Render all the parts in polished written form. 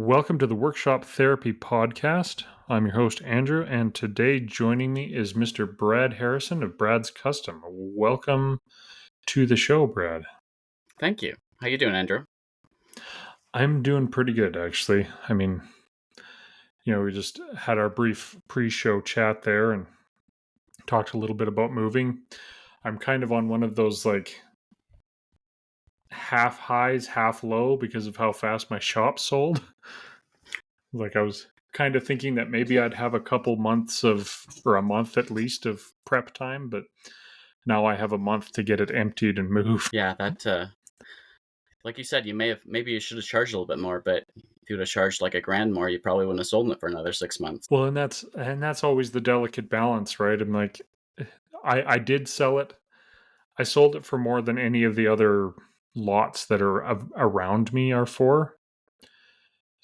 Welcome to the Workshop Therapy Podcast. I'm your host, Andrew, and today joining me is Mr. Brad Harrison of Brad's Custom. Welcome to the show, Brad. Thank you. How you doing, Andrew? I'm doing pretty good, actually. We just had our brief pre-show chat there and talked a little bit about moving. I'm kind of on one of those half highs, half low because of how fast my shop sold. I was kind of thinking that maybe I'd have a couple months or a month at least of prep time, but now I have a month to get it emptied and moved. Yeah, that like you said, maybe you should have charged a little bit more, but if you would have charged like $1,000 more, you probably wouldn't have sold it for another 6 months. Well, and that's always the delicate balance, right? I'm like, I did sell it. I sold it for more than any of the other lots that are around me are for.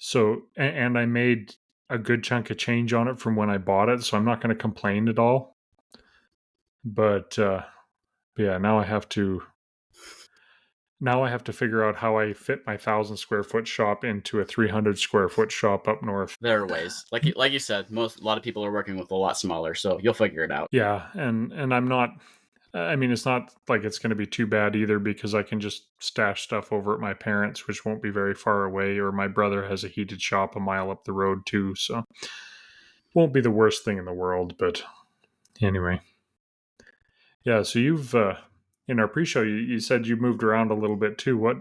So, and I made a good chunk of change on it from when I bought it, so I'm not going to complain at all. But yeah, now I have to figure out how I fit my 1,000 square foot shop into a 300 square foot shop up north. There are ways, like you said, a lot of people are working with a lot smaller, so you'll figure it out. Yeah, and I'm not. I mean, it's not like it's going to be too bad either because I can just stash stuff over at my parents', which won't be very far away, or my brother has a heated shop a mile up the road too, so won't be the worst thing in the world. But anyway, yeah. So you've in our pre-show, you said you moved around a little bit too. What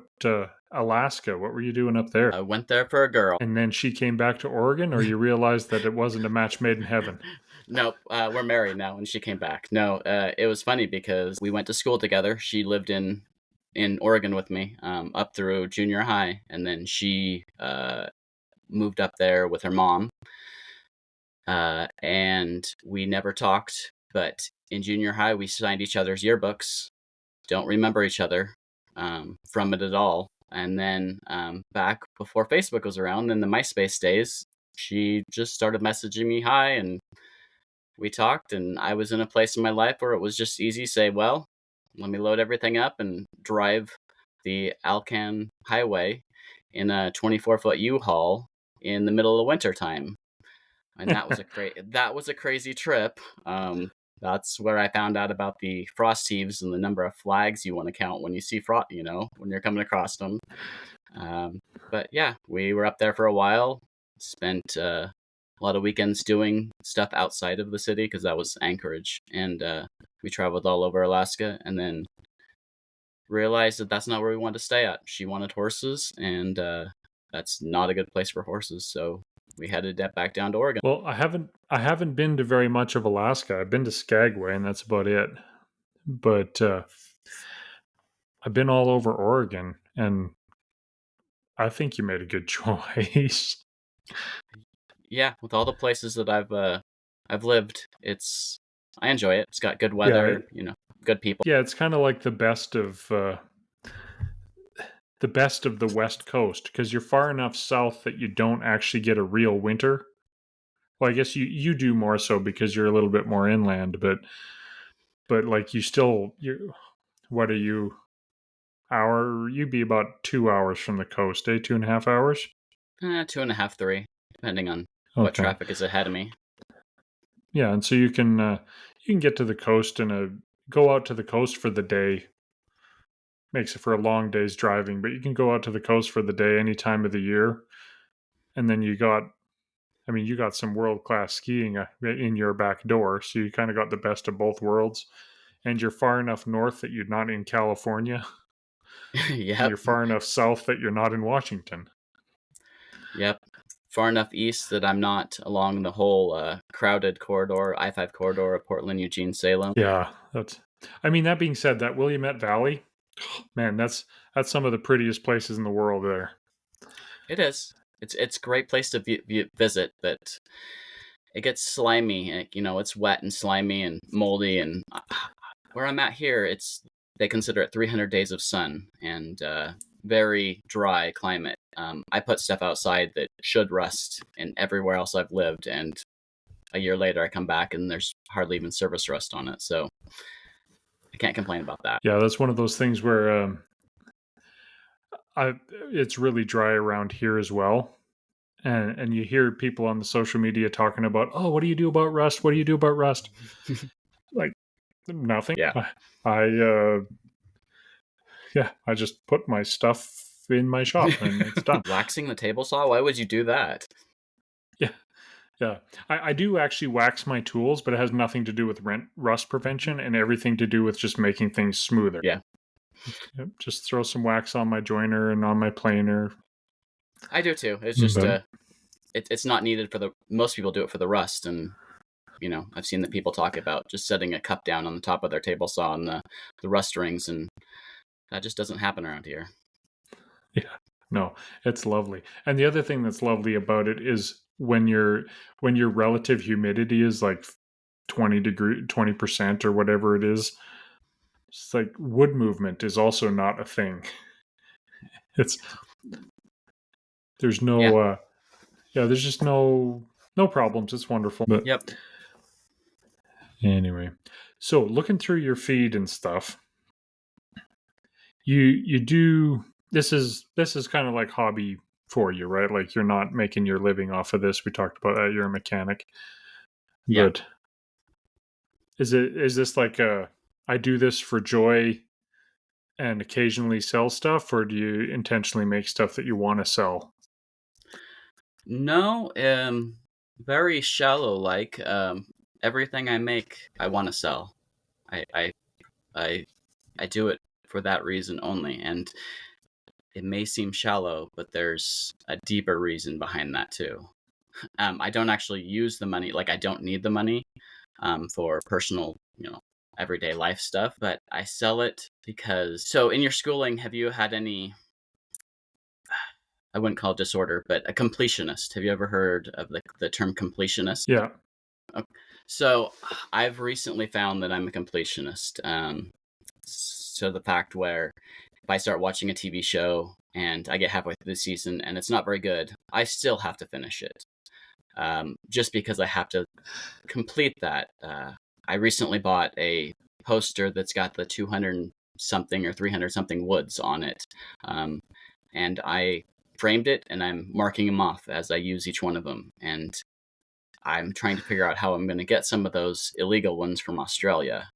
Alaska? What were you doing up there? I went there for a girl. And then she came back to Oregon, or you realized that it wasn't a match made in heaven? Nope, we're married now, and she came back. No, it was funny because we went to school together. She lived in Oregon with me up through junior high, and then she moved up there with her mom. And we never talked, but in junior high, we signed each other's yearbooks. Don't remember each other from it at all. And then back before Facebook was around, in the MySpace days, she just started messaging me hi, and we talked, and I was in a place in my life where it was just easy to say, well, let me load everything up and drive the Alcan Highway in a 24-foot U-Haul in the middle of winter time. And that was a crazy trip. That's where I found out about the frost heaves and the number of flags you want to count when you see frost, when you're coming across them. But yeah, we were up there for a while, spent a lot of weekends doing stuff outside of the city because that was Anchorage. And we traveled all over Alaska and then realized that that's not where we wanted to stay at. She wanted horses, and that's not a good place for horses. So we headed back down to Oregon. Well, I haven't been to very much of Alaska. I've been to Skagway, and that's about it. But I've been all over Oregon, and I think you made a good choice. Yeah, with all the places that I've lived, I enjoy it. It's got good weather, good people. Yeah, it's kind of like the best of the West Coast because you're far enough south that you don't actually get a real winter. Well, I guess you do more so because you're a little bit more inland, but like what are you? You'd be about 2 hours from the coast, 2.5 hours? 2.5, 3, depending on what traffic is ahead of me. Yeah, and so you can get to the coast and go out to the coast for the day. Makes it for a long day's driving, but you can go out to the coast for the day any time of the year. And then you got some world-class skiing in your back door, so you kind of got the best of both worlds. And you're far enough north that you're not in California. Yeah. You're far enough south that you're not in Washington. Yep. Far enough east that I'm not along the whole crowded corridor, I-5 corridor of Portland, Eugene, Salem. Yeah, that being said, that Willamette Valley, man, that's some of the prettiest places in the world there. It is. It's a great place to visit, but it gets slimy. It's wet and slimy and moldy. And where I'm at here, they consider it 300 days of sun and very dry climate. I put stuff outside that should rust and everywhere else I've lived, and a year later I come back and there's hardly even surface rust on it. So I can't complain about that. Yeah, that's one of those things where it's really dry around here as well. and you hear people on the social media talking about, oh, what do you do about Rust? What do you do about Rust? Like, nothing. Yeah. I yeah, I just put my stuff in my shop and it's done. Waxing the table saw? Why would you do that? Yeah. Yeah. I do actually wax my tools, but it has nothing to do with rust prevention and everything to do with just making things smoother. Yeah. Yep, just throw some wax on my joiner and on my planer. I do too. It's just it's not needed for the most people do it for the rust, and I've seen that people talk about just setting a cup down on the top of their table saw and the rust rings, and that just doesn't happen around here. Yeah. No, it's lovely. And the other thing that's lovely about it is when your relative humidity is like 20% or whatever it is, it's like wood movement is also not a thing. There's no there's just no problems. It's wonderful. But Yep. anyway, so looking through your feed and stuff, you do this is kind of like hobby for you, right? Like you're not making your living off of this. We talked about that. You're a mechanic. Yeah. But is this like I do this for joy and occasionally sell stuff, or do you intentionally make stuff that you want to sell? No, very shallow. Like everything I make, I want to sell. I do it for that reason only, and it may seem shallow, but there's a deeper reason behind that too. I don't actually use the money. Like I don't need the money for personal, everyday life stuff, but I sell it because. So in your schooling, have you had any? I wouldn't call it disorder, but a completionist. Have you ever heard of the term completionist? Yeah. Okay. So I've recently found that I'm a completionist. So the fact where if I start watching a TV show and I get halfway through the season and it's not very good, I still have to finish it. Just because I have to complete that. I recently bought a poster that's got the 200 something or 300 something woods on it. And I framed it and I'm marking them off as I use each one of them. And I'm trying to figure out how I'm going to get some of those illegal ones from Australia.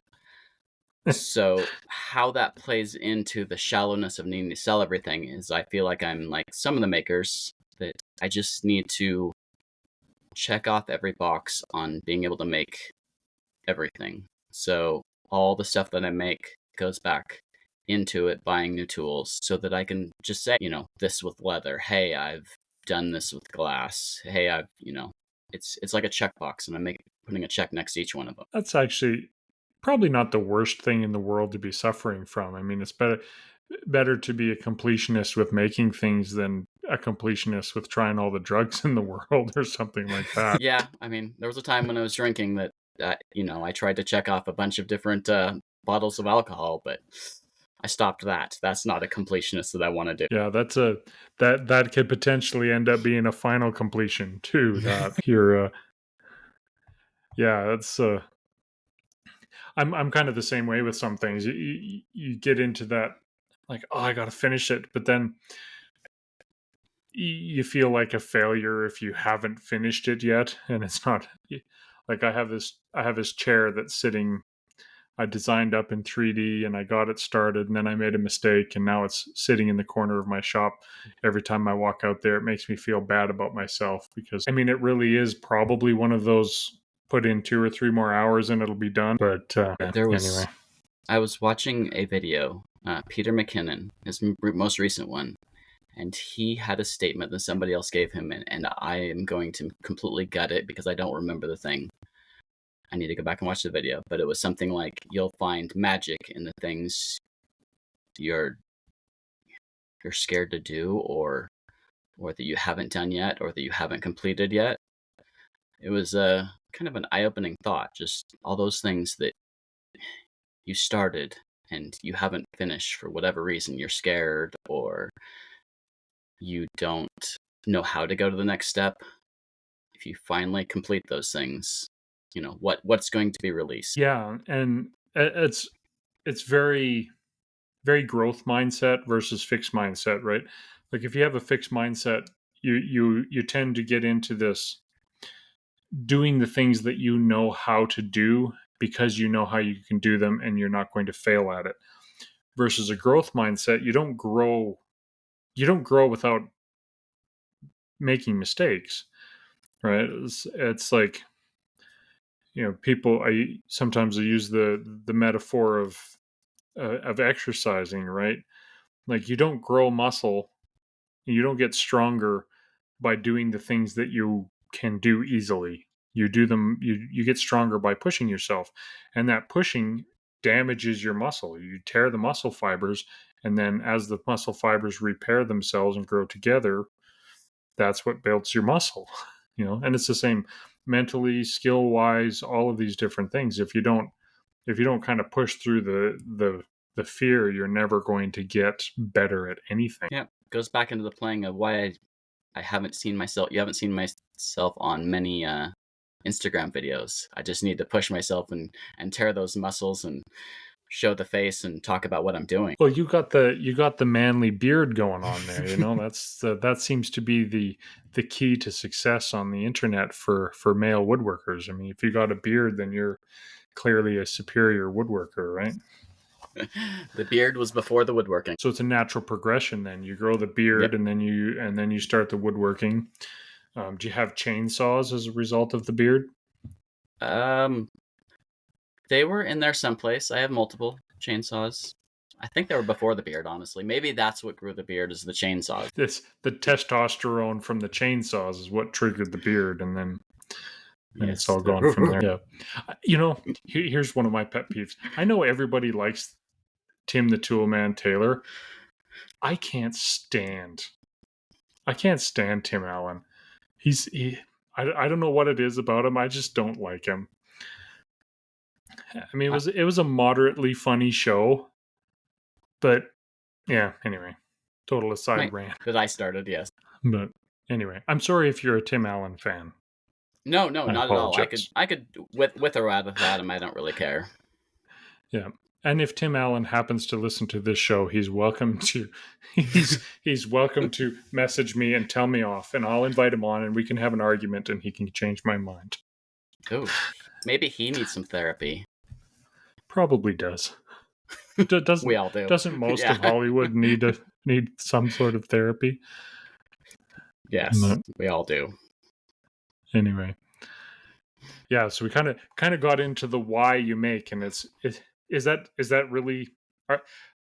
So how that plays into the shallowness of needing to sell everything is I feel like I'm like some of the makers that I just need to check off every box on being able to make everything. So all the stuff that I make goes back into it, buying new tools so that I can just say, this with leather. Hey, I've done this with glass. Hey, I've, it's like a checkbox and I'm putting a check next to each one of them. That's actually probably not the worst thing in the world to be suffering from. I mean, it's better to be a completionist with making things than a completionist with trying all the drugs in the world or something like that. Yeah, I mean, there was a time when I was drinking that I tried to check off a bunch of different bottles of alcohol, but I stopped that. That's not a completionist that I want to do. Yeah, that could potentially end up being a final completion too. That you're yeah, that's I'm kind of the same way with some things. You get into that like, oh, I got to finish it, but then you feel like a failure if you haven't finished it yet, and it's not like I have this chair that's sitting. I designed up in 3D and I got it started, and then I made a mistake and now it's sitting in the corner of my shop. Every time I walk out there, it makes me feel bad about myself because I mean, it really is probably one of those put in 2 or 3 more hours and it'll be done. But anyway. I was watching a video, Peter McKinnon, his most recent one, and he had a statement that somebody else gave him, and I am going to completely gut it because I don't remember the thing. I need to go back and watch the video, but it was something like you'll find magic in the things you're scared to do or that you haven't done yet or that you haven't completed yet. It was a kind of an eye-opening thought, just all those things that you started and you haven't finished for whatever reason. You're scared or you don't know how to go to the next step. If you finally complete those things, what's going to be released. Yeah, and it's very very growth mindset versus fixed mindset, right? Like if you have a fixed mindset, you tend to get into this doing the things that you know how to do because you know how you can do them and you're not going to fail at it. Versus a growth mindset, you don't grow without making mistakes, right? It's like, people, I sometimes use the metaphor of exercising, right? Like, you don't grow muscle, you don't get stronger by doing the things that you can do easily. You do them, you get stronger by pushing yourself, and that pushing damages your muscle. You tear the muscle fibers, and then as the muscle fibers repair themselves and grow together, that's what builds your muscle. And it's the same mentally, skill wise, all of these different things. If you don't kind of push through the fear, you're never going to get better at anything. Yeah, goes back into the playing of why I haven't seen myself. You haven't seen myself on many Instagram videos. I just need to push myself and tear those muscles and show the face and talk about what I'm doing. Well, you got the manly beard going on there. That's that seems to be the key to success on the internet for male woodworkers. I mean, if you got a beard, then you're clearly a superior woodworker, right? The beard was before the woodworking. So it's a natural progression. Then you grow the beard, Yep. and then you start the woodworking. Do you have chainsaws as a result of the beard? They were in there someplace. I have multiple chainsaws. I think they were before the beard, honestly. Maybe that's what grew the beard, is the chainsaws. The testosterone from the chainsaws is what triggered the beard, and then it's all gone from there. Yeah. Here's one of my pet peeves. I know everybody likes Tim the Toolman Taylor. I can't stand Tim Allen. I don't know what it is about him. I just don't like him. I mean, it was a moderately funny show, but yeah. Anyway, total aside rant that I started. Yes, but anyway, I'm sorry if you're a Tim Allen fan. No, not at all. I could with or without him. I don't really care. Yeah. And if Tim Allen happens to listen to this show, he's welcome to message me and tell me off, and I'll invite him on, and we can have an argument, and he can change my mind. Oh, maybe he needs some therapy. Probably does. Doesn't we all do? Doesn't most of Hollywood need some sort of therapy? Yes, we all do. Anyway, yeah. So we kind of got into the why you make, and is that really,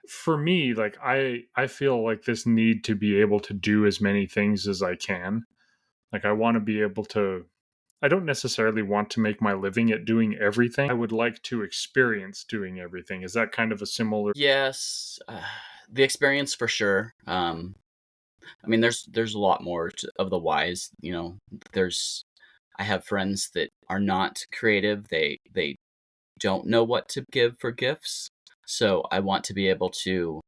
for me, like I feel like this need to be able to do as many things as I can. Like, I want to be able to, I don't necessarily want to make my living at doing everything. I would like to experience doing everything. Is that kind of a similar? Yes, the experience for sure. I mean, there's a lot more of the whys. I have friends that are not creative. They don't know what to give for gifts. So I want to be able to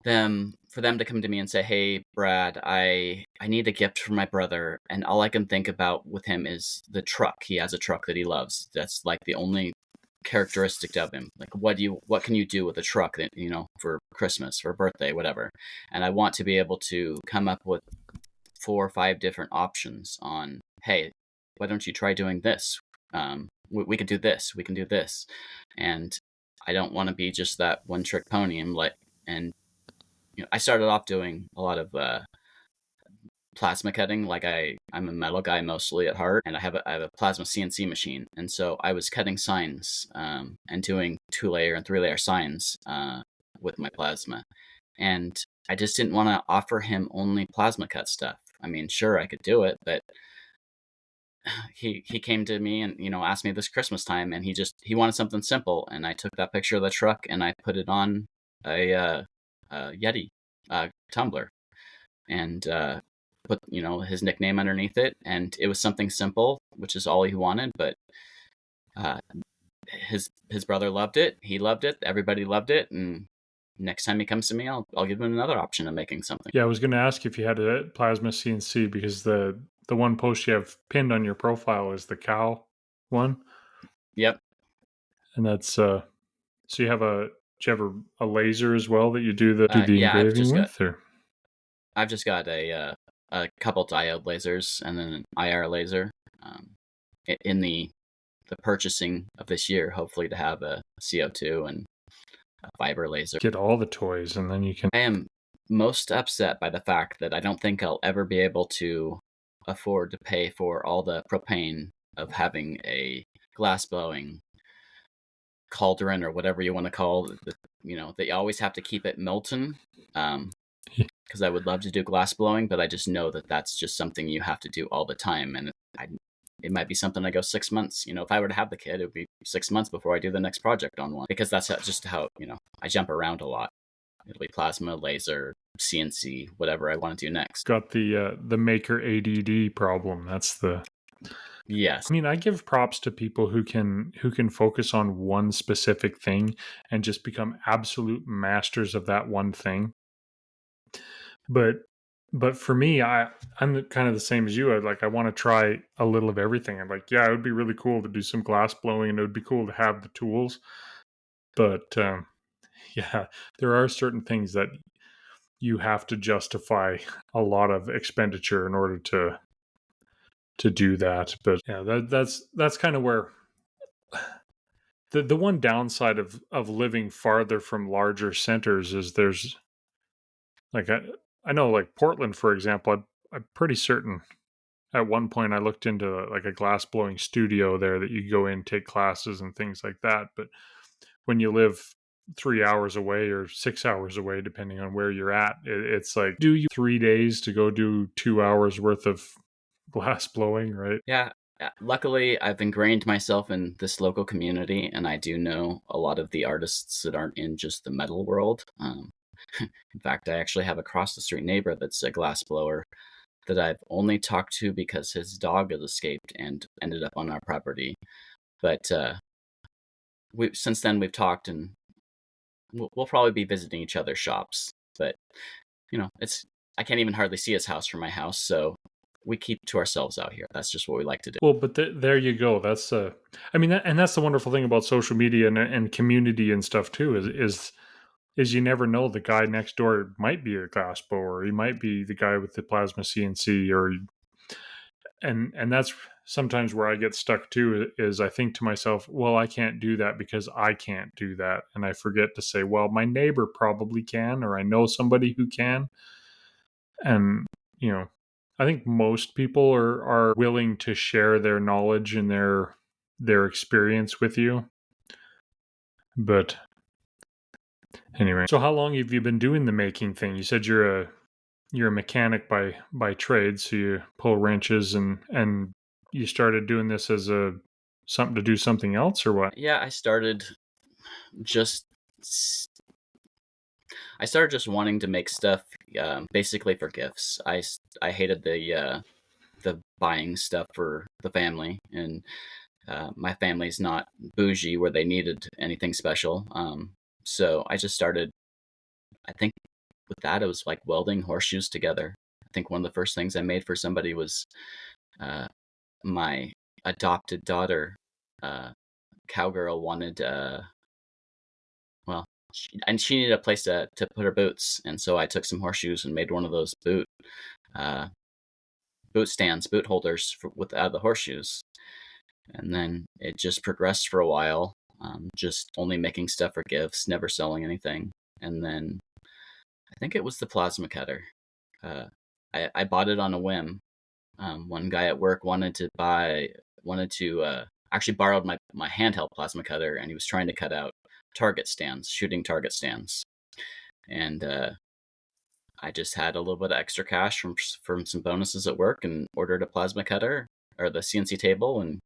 for them to come to me and say, "Hey, Brad, I need a gift for my brother," and all I can think about with him is the truck. He has a truck that he loves. That's like the only characteristic of him. Like, what can you do with a truck that, for Christmas, for birthday, whatever. And I want to be able to come up with 4 or 5 different options on, hey, why don't you try doing this? We can do this. We can do this. And I don't want to be just that one trick pony. I started off doing a lot of plasma cutting. Like, I'm a metal guy mostly at heart, and I have a plasma CNC machine. And so I was cutting signs and doing 2-layer and 3-layer signs with my plasma. And I just didn't want to offer him only plasma cut stuff. I mean, sure, I could do it, but he came to me and, asked me this Christmas time, and he wanted something simple. And I took that picture of the truck and I put it on a Yeti tumbler and put, his nickname underneath it. And it was something simple, which is all he wanted. But his brother loved it. He loved it. Everybody loved it. And next time he comes to me, I'll give him another option of making something. Yeah, I was going to ask if you had a plasma CNC, because the one post you have pinned on your profile is the cow one. Yep. And that's so you have do you have a laser as well that you do the engraving with? Or? I've just got a a couple diode lasers and then an IR laser. In the purchasing of this year, hopefully to have a CO2 and a fiber laser. Get all the toys, and then you can. I am most upset by the fact that I don't think I'll ever be able to afford to pay for all the propane of having a glass blowing cauldron or whatever you want to call it. That you always have to keep it molten. Because I would love to do glass blowing, but I just know that that's just something you have to do all the time, and it might be something I go 6 months. If I were to have the kid, it would be 6 months before I do the next project on one, because that's just how I jump around a lot. It'll be plasma, laser, CNC, whatever I want to do next. Got the maker ADD problem. That's the. Yes. I mean, I give props to people who can focus on one specific thing and just become absolute masters of that one thing. But for me, I'm kind of the same as you. I want to try a little of everything. I'm like, yeah, it would be really cool to do some glass blowing, and it would be cool to have the tools. But yeah, there are certain things that you have to justify a lot of expenditure in order to do that. But yeah, that's kind of where the one downside of living farther from larger centers is there's like I know like Portland, for example, I'm pretty certain at one point I looked into like a glass blowing studio there that you go in, take classes and things like that. But when you live 3 hours away or 6 hours away, depending on where you're at, it's like, do you 3 days to go do 2 hours worth of glass blowing, right? Yeah. Luckily, I've ingrained myself in this local community, and I do know a lot of the artists that aren't in just the metal world. In fact, I actually have a cross the street neighbor that's a glass blower that I've only talked to because his dog has escaped and ended up on our property. But since then we've talked, and we'll probably be visiting each other's shops. But I can't even hardly see his house from my house, so we keep to ourselves out here. That's just what we like to do. Well, but there you go. That's I mean, and that's the wonderful thing about social media and community and stuff too. Is you never know, the guy next door might be a glass blower. He might be the guy with the plasma CNC, and that's sometimes where I get stuck too. Is I think to myself, well, I can't do that because I can't do that, and I forget to say, well, my neighbor probably can, or I know somebody who can, and I think most people are willing to share their knowledge and their experience with you. But anyway, so how long have you been doing the making thing? You said you're a mechanic by trade, so you pull wrenches and you started doing this as something to do something else, or what? Yeah, I started just wanting to make stuff basically for gifts. I hated the buying stuff for the family, and my family's not bougie where they needed anything special. So I just started, I think with that, it was like welding horseshoes together. I think one of the first things I made for somebody was my adopted daughter, Cowgirl, wanted, she needed a place to put her boots. And so I took some horseshoes and made one of those boot stands, boot holders out of the horseshoes. And then it just progressed for a while, just only making stuff for gifts, never selling anything. And then I think it was the plasma cutter. I bought it on a whim. One guy at work actually borrowed my handheld plasma cutter, and he was trying to cut out shooting target stands. And I just had a little bit of extra cash from some bonuses at work and ordered a plasma cutter, or the CNC table, and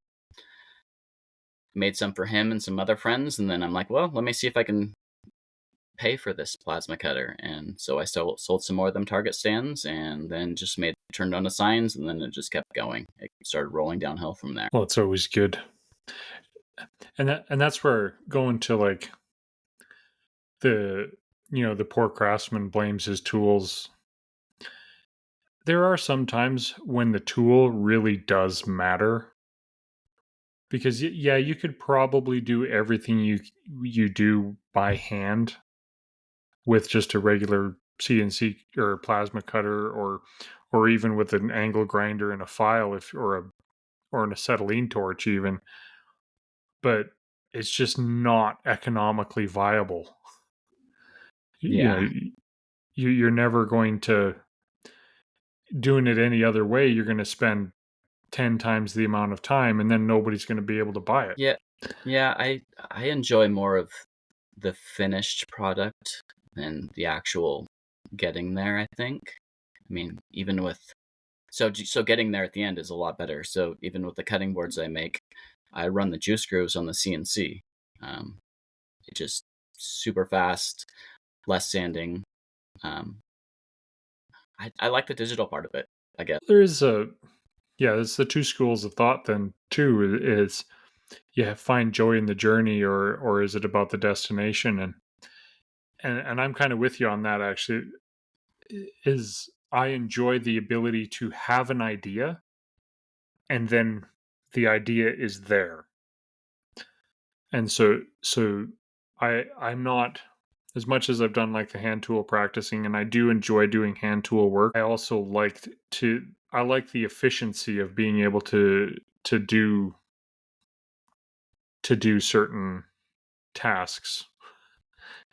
made some for him and some other friends. And then I'm like, well, let me see if I can pay for this plasma cutter. And so I sold some more of them target stands, and then just turned on the signs, and then it just kept going. It started rolling downhill from there. Well, it's always good. And that's where going to like the poor craftsman blames his tools. There are some times when the tool really does matter, because yeah, you could probably do everything you do by hand with just a regular CNC or plasma cutter or or even with an angle grinder and a file, or an acetylene torch even, but it's just not economically viable. You know, Yeah. you're never going to, doing it any other way, you're going to spend 10 times the amount of time, and then nobody's going to be able to buy it. Yeah. Yeah, I enjoy more of the finished product than the actual getting there, I think. I mean, even with so getting there at the end is a lot better. So even with the cutting boards I make, I run the juice grooves on the CNC. Um, it just super fast, less sanding. Um, I like the digital part of it, I guess. There's a Yeah, it's the two schools of thought then too, is yeah, find joy in the journey, or is it about the destination? And I'm kind of with you on that actually. Is I enjoy the ability to have an idea, and then the idea is there. And so I'm not, as much as I've done like the hand tool practicing, and I do enjoy doing hand tool work, I also I like the efficiency of being able to do to do certain tasks,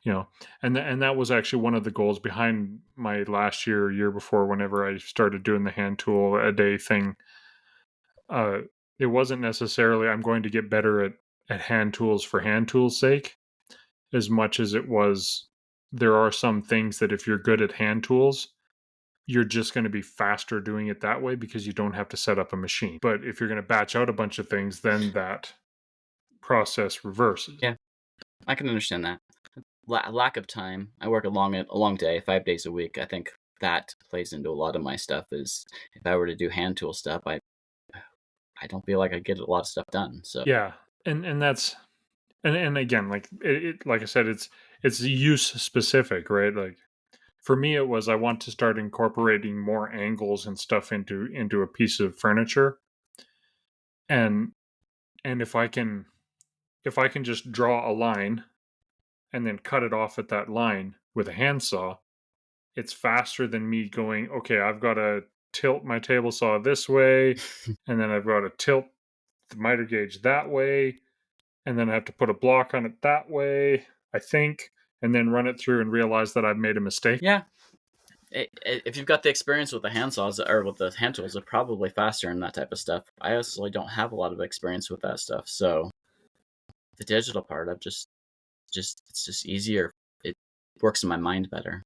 you know. And that was actually one of the goals behind my last year before, whenever I started doing the hand tool a day thing. uh it wasn't necessarily I'm going to get better at hand tools for hand tools sake, as much as it was, there are some things that if you're good at hand tools, you're just going to be faster doing it that way because you don't have to set up a machine. But if you're going to batch out a bunch of things, then that process reverses. Yeah, I can understand that. Lack of time. I work a long day, 5 days a week. I think that plays into a lot of my stuff. Is if I were to do hand tool stuff, I don't feel like I get a lot of stuff done. So Yeah. And that's, and again, like like I said, it's use specific, right? Like for me, it was, I want to start incorporating more angles and stuff into a piece of furniture. And if I can just draw a line and then cut it off at that line with a handsaw, it's faster than me going, okay, I've got to tilt my table saw this way, and then I've got to tilt the miter gauge that way, and then I have to put a block on it that way, I think, and then run it through and realize that I've made a mistake. yeah, if you've got the experience with the hand saws or with the hand tools, they're probably faster in that type of stuff. I also don't have a lot of experience with that stuff, so the digital part, I've just it's just easier. It works in my mind better.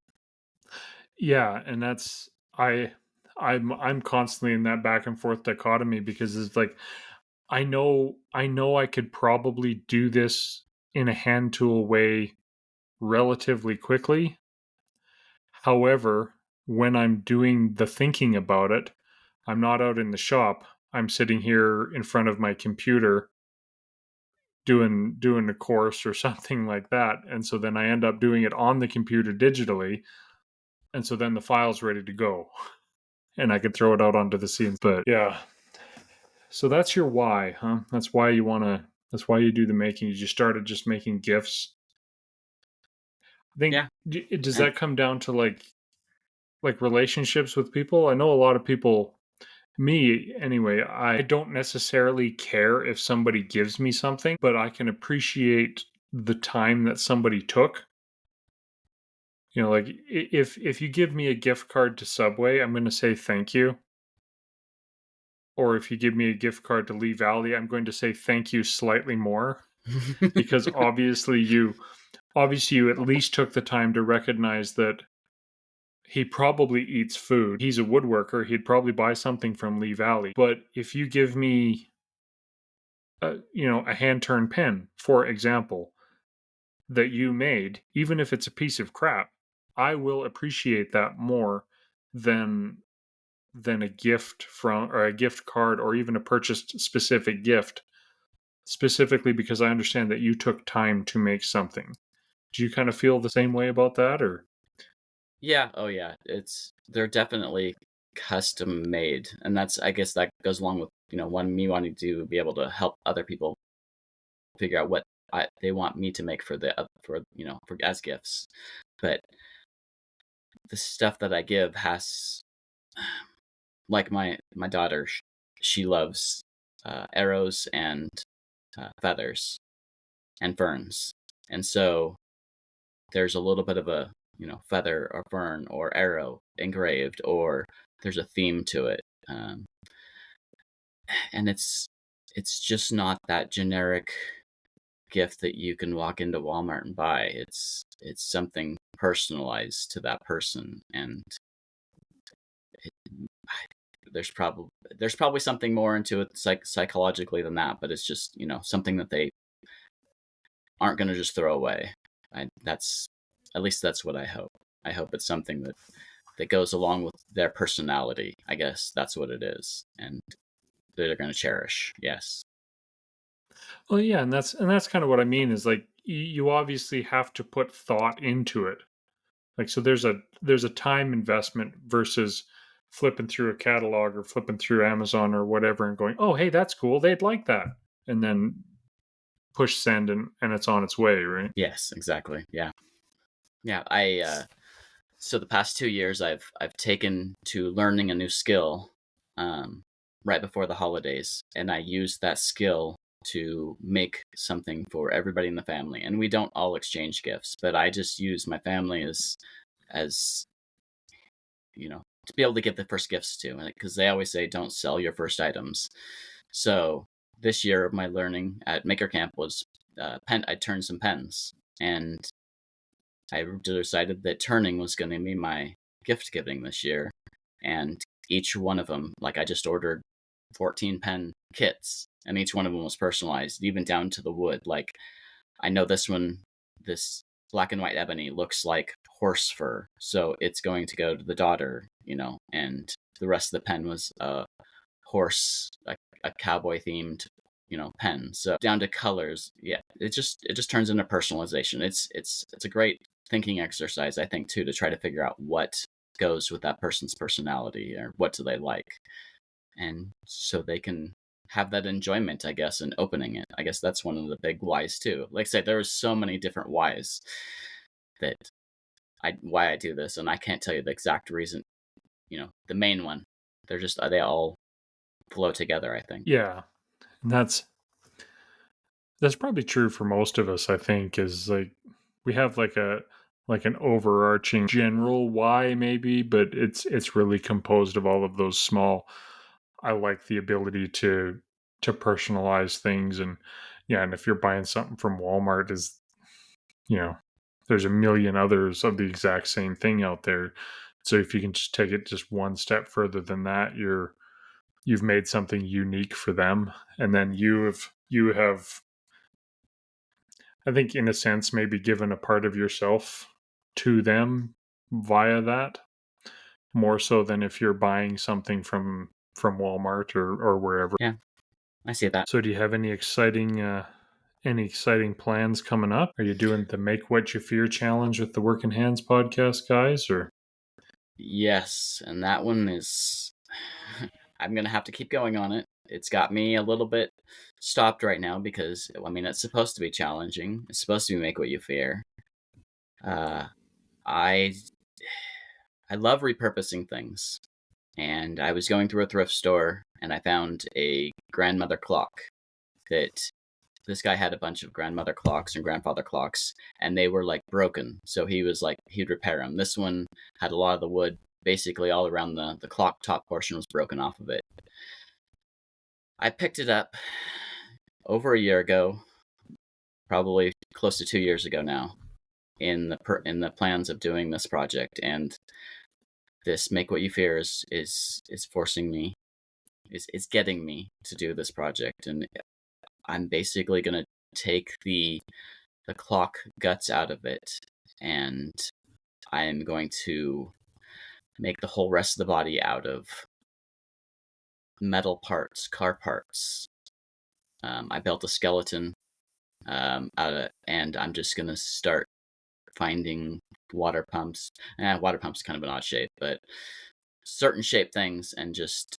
Yeah, and that's, I'm constantly in that back and forth dichotomy, because it's like, I know I could probably do this in a hand tool way relatively quickly. However, when I'm doing the thinking about it, I'm not out in the shop. I'm sitting here in front of my computer doing a course or something like that. And so then I end up doing it on the computer digitally. And so then the file's ready to go. And I could throw it out onto the scene. But yeah. So that's your why, huh? That's why you do the making. You just started just making GIFs. I think, Yeah, does and that come down to like relationships with people? I know a lot of people, me anyway, I don't necessarily care if somebody gives me something, but I can appreciate the time that somebody took. You know, like if you give me a gift card to Subway, I'm going to say thank you. Or if you give me a gift card to Lee Valley, I'm going to say thank you slightly more, because obviously you at least took the time to recognize that he probably eats food. He's a woodworker. He'd probably buy something from Lee Valley. But if you give me a hand turned pen, for example, that you made, even if it's a piece of crap, I will appreciate that more than a gift from, or a gift card, or even a purchased specific gift, specifically because I understand that you took time to make something. Do you kind of feel the same way about that, or? yeah, oh yeah, they're definitely custom made, and that's I guess that goes along with one me wanting to be able to help other people figure out what they want me to make for for as gifts, but the stuff that I give has like my daughter, she loves arrows and feathers and ferns, and so there's a little bit of a feather or fern or arrow engraved, or there's a theme to it, and it's just not that generic gift that you can walk into Walmart and buy. It's something personalized to that person, and it, there's probably something more into it psychologically than that, but it's just something that they aren't going to just throw away. That's at least that's what I hope. I hope it's something that goes along with their personality. I guess that's what it is, and they're going to cherish. Yes. Well, yeah, and that's kind of what I mean is like you obviously have to put thought into it. Like so there's a time investment versus flipping through a catalog or flipping through Amazon or whatever and going, "Oh, hey, that's cool. They'd like that." And then push send and it's on its way, right? Yes, exactly. Yeah. Yeah, so the past 2 years I've taken to learning a new skill um, right before the holidays, and I used that skill to make something for everybody in the family. And we don't all exchange gifts, but I just use my family as to be able to give the first gifts to, because they always say don't sell your first items. So this year my learning at Maker Camp was I turned some pens, and I decided that turning was going to be my gift giving this year. And each one of them, like I just ordered 14 pen kits, and each one of them was personalized, even down to the wood. Like I know this black and white ebony looks like horse fur, so it's going to go to the daughter, and the rest of the pen was a horse, a cowboy themed, pen. So down to colors, yeah, it just turns into personalization. It's a great thinking exercise, I think, too, to try to figure out what goes with that person's personality or what do they like, and so they can have that enjoyment, I guess, in opening it. I guess that's one of the big whys too. Like I say, there are so many different whys that why I do this, and I can't tell you the exact reason. The main one. They all flow together, I think. Yeah. And that's probably true for most of us, I think, is like we have like an overarching general why maybe, but it's really composed of all of those small. I like the ability to personalize things, and yeah, and if you're buying something from Walmart, is you know there's a million others of the exact same thing out there. So if you can just take it just one step further than that, you've made something unique for them, and then you have I think in a sense maybe given a part of yourself to them via that, more so than if you're buying something from Walmart or wherever. Yeah, I see that. So do you have any exciting plans coming up? Are you doing the Make What You Fear challenge with the Working Hands podcast guys, or Yes, and that one is. I'm gonna have to keep going on it. It's got me a little bit stopped right now because I mean it's supposed to be challenging. It's supposed to be make what you fear. Uh, I I love repurposing things, and I was going through a thrift store and I found a grandmother clock that this guy had a bunch of grandmother clocks and grandfather clocks, and they were like broken. So he was like he'd repair them. This one had a lot of the wood basically all around the clock top portion was broken off of it. I picked it up over a year ago, probably close to 2 years ago now, in the plans of doing this project, and this Make What You Fear is forcing me, is getting me to do this project, and I'm basically gonna take the clock guts out of it, and I am going to make the whole rest of the body out of metal parts, car parts. I built a skeleton out of, and I'm just gonna start finding water pumps. Water pumps kind of an odd shape, but certain shape things, and just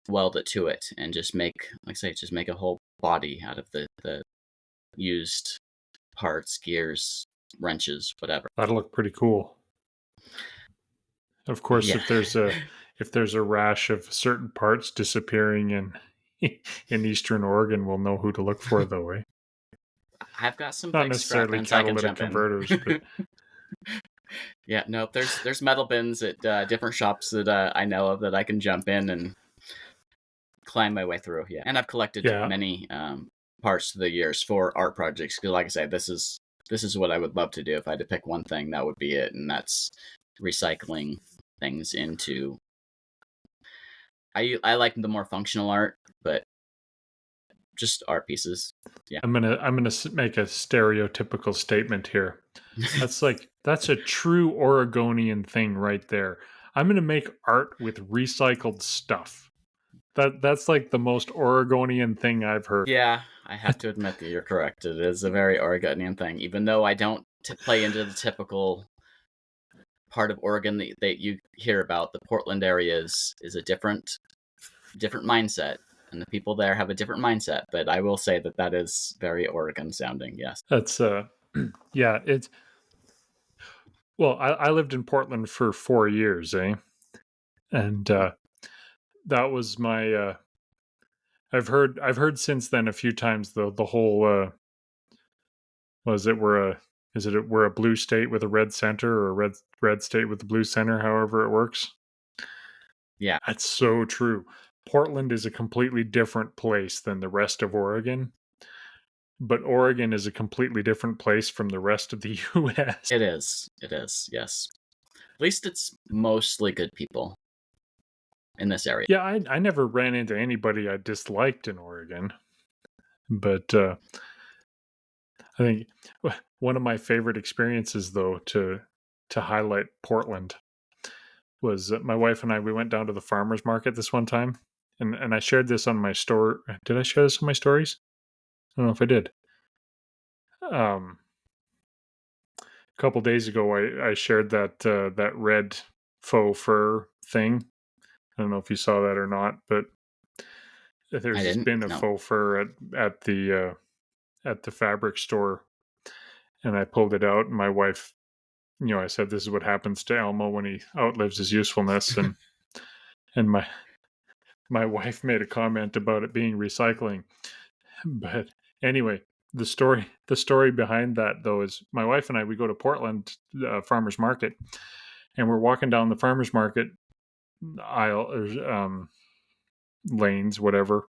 weld it to it, and just make, like I say, just make a whole body out of the used parts, gears, wrenches, whatever. that'll look pretty cool. Of course, Yeah. if there's a rash of certain parts disappearing in Eastern Oregon, we'll know who to look for, though. Eh? I've got some Not big scrap necessarily bins I can catalytic jump converters, in. but Yeah, no, there's metal bins at different shops that I know of that I can jump in and climb my way through. Yeah, and I've collected yeah, many parts through the years for art projects because, like I said, this is what I would love to do. If I had to pick one thing, that would be it, and that's recycling things into. I like the more functional art, but just art pieces. Yeah, I'm gonna make a stereotypical statement here. That's a true Oregonian thing right there. I'm gonna make art with recycled stuff. That's like the most Oregonian thing I've heard. yeah. I have to admit that you're correct. It is a very Oregonian thing, even though I don't play into the typical part of Oregon that you hear about. The Portland area is a different mindset, and the people there have a different mindset. But I will say that is very Oregon sounding. Yes. That's yeah, it's well, I lived in Portland for 4 years, eh? And that was my I've heard since then a few times the whole was it we're a blue state with a red center, or a red state with a blue center, however it works. Yeah. That's so true. Portland is a completely different place than the rest of Oregon, but Oregon is a completely different place from the rest of the US. It is. It is. Yes. At least it's mostly good people in this area. Yeah, I never ran into anybody I disliked in Oregon, but I think one of my favorite experiences, though, to highlight Portland was my wife and we went down to the farmers market this one time, and I shared this on my story. Did I share this on my stories? I don't know if I did. A couple days ago, I shared that red faux fur thing. I don't know if you saw that or not, but there's this bin of faux fur at the fabric store, and I pulled it out, and my wife, I said, this is what happens to Elmo when he outlives his usefulness, and my wife made a comment about it being recycling. But anyway, the story behind that, though, is my wife and we go to Portland farmers market, and we're walking down the farmers market aisle, lanes, whatever,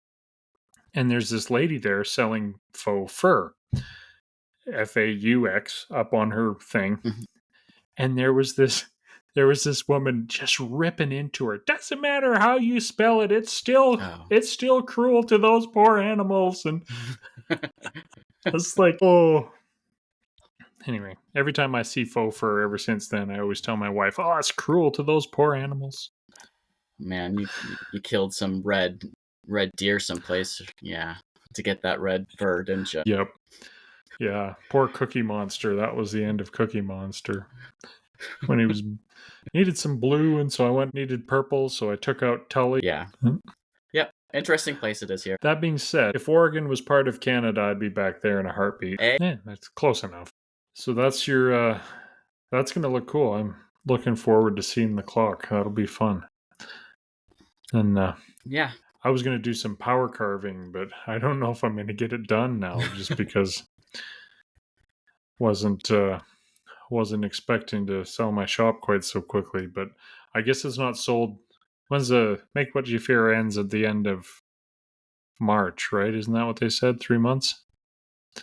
and there's this lady there selling faux fur, FAUX, up on her thing. Mm-hmm. And there was this woman just ripping into her. Doesn't matter how you spell it, it's still cruel to those poor animals. And it's like, oh. Anyway, every time I see faux fur ever since then, I always tell my wife, oh, it's cruel to those poor animals. Man, you killed some red deer someplace, yeah, to get that red fur, didn't you? Yep. Yeah, poor Cookie Monster. That was the end of Cookie Monster. When he needed some blue, and so I needed purple, so I took out Tully. Yeah. Mm-hmm. Yep. Interesting place it is here. That being said, if Oregon was part of Canada, I'd be back there in a heartbeat. Yeah, that's close enough. So that's your that's gonna look cool. I'm looking forward to seeing the clock. That'll be fun. And yeah. I was gonna do some power carving, but I don't know if I'm gonna get it done now, just because wasn't expecting to sell my shop quite so quickly. But I guess it's not sold. When's the Make What You Fear ends at the end of March, right? Isn't that what they said? 3 months?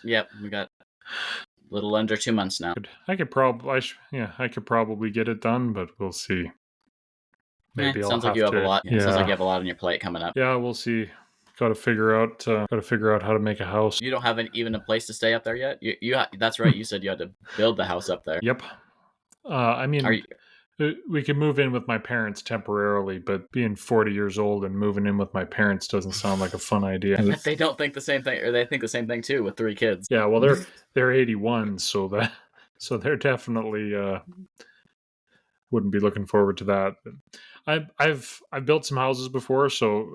Yep, we got a little under 2 months now. I could probably get it done, but we'll see. Maybe sounds like you have a lot. Yeah. Sounds like you have a lot on your plate coming up. Yeah, we'll see. Got to figure out how to make a house. You don't have even a place to stay up there yet. You that's right. You said you had to build the house up there. Yep. I mean, we could move in with my parents temporarily, but being 40 years old and moving in with my parents doesn't sound like a fun idea. They don't think the same thing, or they think the same thing too with 3 kids. Yeah, well, they're 81, so they're definitely wouldn't be looking forward to that. I've built some houses before, so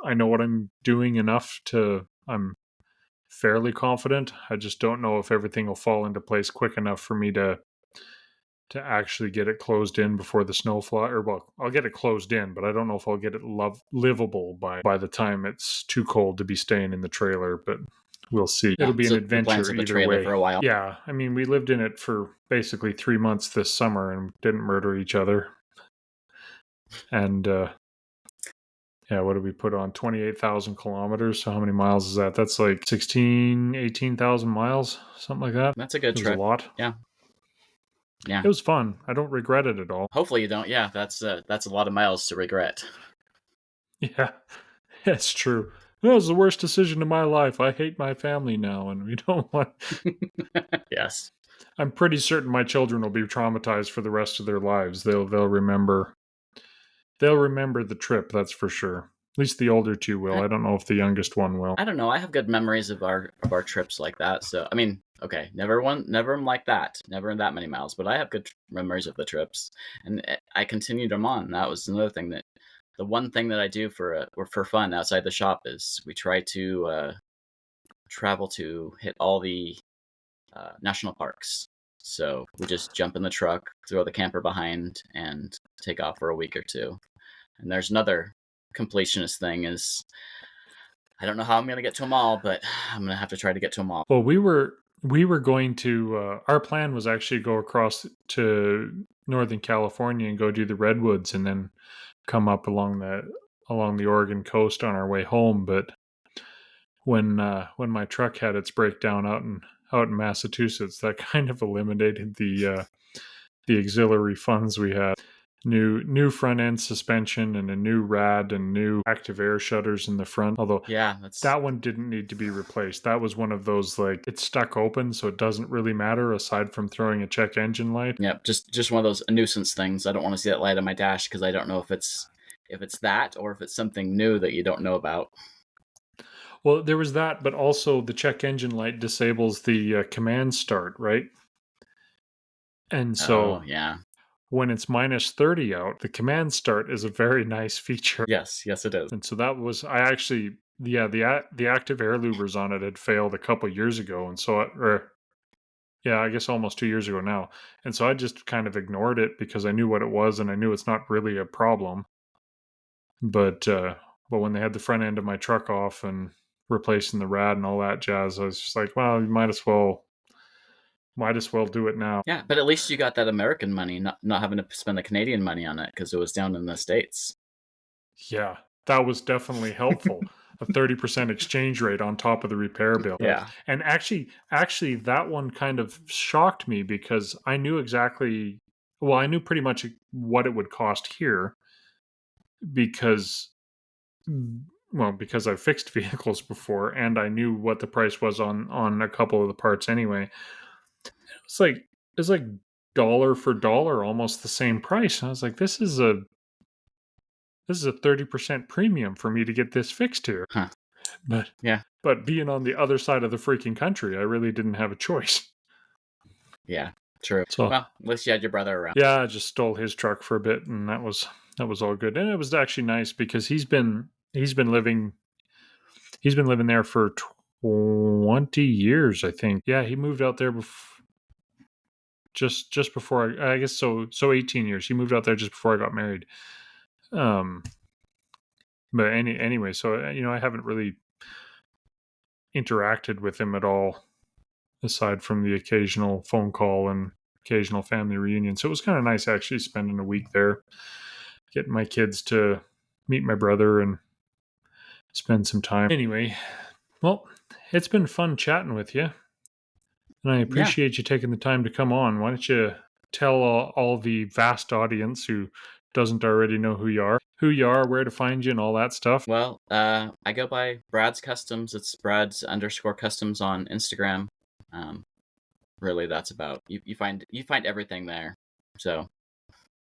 I know what I'm doing enough to. I'm fairly confident. I just don't know if everything will fall into place quick enough for me to to actually get it closed in before the snow fly. Or well, I'll get it closed in, but I don't know if I'll get it livable by the time it's too cold to be staying in the trailer. But we'll see. It'll be an adventure of the either trailer way. for a while. Yeah, I mean, we lived in it for basically 3 months this summer and didn't murder each other. And yeah, what did we put on? 28,000 kilometers. So how many miles is that? That's like 18,000 miles, something like that. That's a good It was trip. a lot. Yeah. It was fun. I don't regret it at all. Hopefully you don't. Yeah, that's a lot of miles to regret. Yeah, that's true. That was the worst decision of my life. I hate my family now, and we don't want. Yes. I'm pretty certain my children will be traumatized for the rest of their lives. They'll remember. They'll remember the trip. That's for sure. At least the older two will. I don't know if the youngest one will. I don't know. I have good memories of our trips like that. So I mean, okay, never like that, never that many miles, but I have good memories of the trips, and I continued them on. That was another thing that the one thing that I do for fun outside the shop is we try to travel to hit all the national parks. So we just jump in the truck, throw the camper behind, and take off for a week or two. And there's another completionist thing is I don't know how I'm going to get to them all, but I'm going to have to try to get to them all. Well, we were going to our plan was actually go across to Northern California and go do the redwoods and then come up along the Oregon coast on our way home. But when my truck had its breakdown out in Massachusetts, that kind of eliminated the auxiliary funds we had. New front end suspension and a new rad and new active air shutters in the front. Although that one didn't need to be replaced. That was one of those like it's stuck open, so it doesn't really matter aside from throwing a check engine light. Yep, just one of those nuisance things. I don't want to see that light on my dash because I don't know if it's that or if it's something new that you don't know about. Well, there was that, but also the check engine light disables the command start, right? And so yeah. When it's minus 30 out, the command start is a very nice feature. Yes, it is. And so that was, I actually, the active air louvers on it had failed a couple years ago. And so, I guess almost 2 years ago now. And so I just kind of ignored it because I knew what it was and I knew it's not really a problem. But when they had the front end of my truck off and replacing the rad and all that jazz, I was just like, well, you might as well do it now. Yeah, but at least you got that American money, not having to spend the Canadian money on it because it was down in the States. Yeah, that was definitely helpful. A 30% exchange rate on top of the repair bill. Yeah. And actually that one kind of shocked me because I knew I knew pretty much what it would cost here because I've fixed vehicles before and I knew what the price was on a couple of the parts anyway. It's like dollar for dollar, almost the same price. And I was like, this is a 30% premium for me to get this fixed here. Huh. But being on the other side of the freaking country, I really didn't have a choice. Yeah, true. So, well, at least you had your brother around. Yeah, I just stole his truck for a bit, and that was all good. And it was actually nice because he's been living there for 20 years, I think. Yeah, he moved out there just before I guess so 18 years. He moved out there just before I got married. But anyway, so I haven't really interacted with him at all aside from the occasional phone call and occasional family reunion. So it was kind of nice actually spending a week there, getting my kids to meet my brother and spend some time. Anyway, well, it's been fun chatting with you. And I appreciate you taking the time to come on. Why don't you tell all the vast audience who doesn't already know who you are, where to find you, and all that stuff? Well, I go by Brad's Customs. It's Brad's_customs on Instagram. Really, that's about you find everything there. So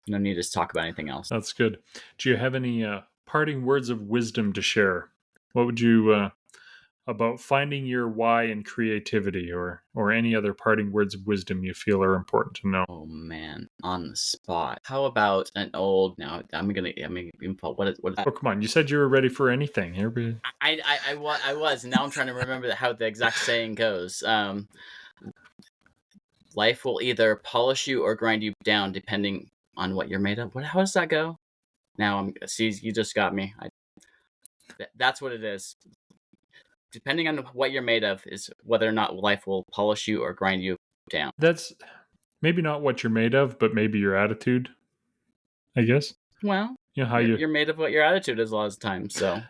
no need to talk about anything else. That's good. Do you have any parting words of wisdom to share? What would you about finding your why in creativity, or any other parting words of wisdom you feel are important to know? Oh man, on the spot. How about an old? Now what is? Oh, come on! You said you were ready for anything. I was. Now I'm trying to remember how the exact saying goes. life will either polish you or grind you down depending on what you're made of. How does that go? Now, you just got me. That's what it is. Depending on what you're made of is whether or not life will polish you or grind you down. That's maybe not what you're made of, but maybe your attitude, I guess. Well, how you're made of what your attitude is a lot of the time, so.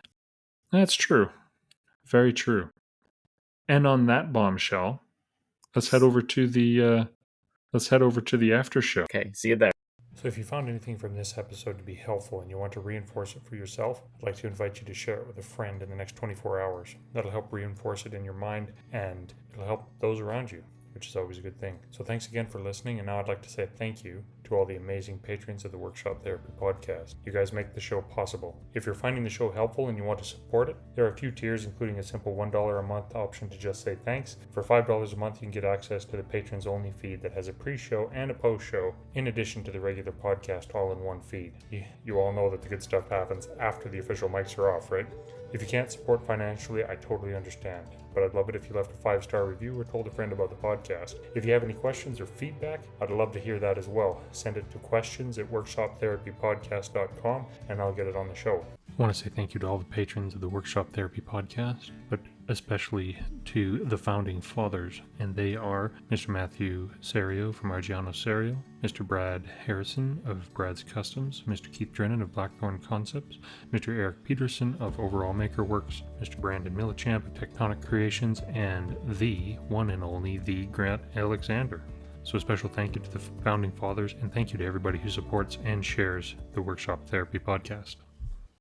That's true. Very true. And on that bombshell, let's head over to the after show. Okay, see you there. So if you found anything from this episode to be helpful and you want to reinforce it for yourself, I'd like to invite you to share it with a friend in the next 24 hours. That'll help reinforce it in your mind, and it'll help those around you, which is always a good thing. So thanks again for listening, and now I'd like to say thank you to all the amazing patrons of the Workshop Therapy Podcast. You guys make the show possible. If you're finding the show helpful and you want to support it, there are a few tiers, including a simple $1 a month option to just say thanks. For $5 a month, you can get access to the patrons only feed that has a pre-show and a post-show, in addition to the regular podcast all in one feed. You all know that the good stuff happens after the official mics are off, right? If you can't support financially, I totally understand, but I'd love it if you left a 5-star review or told a friend about the podcast. If you have any questions or feedback, I'd love to hear that as well. Send it to questions@workshoptherapypodcast.com and I'll get it on the show. I want to say thank you to all the patrons of the Workshop Therapy Podcast, but especially to the founding fathers, and they are Mr. Matthew Serio from Argiano Serio, Mr. Brad Harrison of Brad's Customs, Mr. Keith Drennan of Blackthorn Concepts, Mr. Eric Peterson of Overall Maker Works, Mr. Brandon Millichamp of Tectonic Creations, and the one and only the Grant Alexander. So a special thank you to the founding fathers, and thank you to everybody who supports and shares the Workshop Therapy Podcast.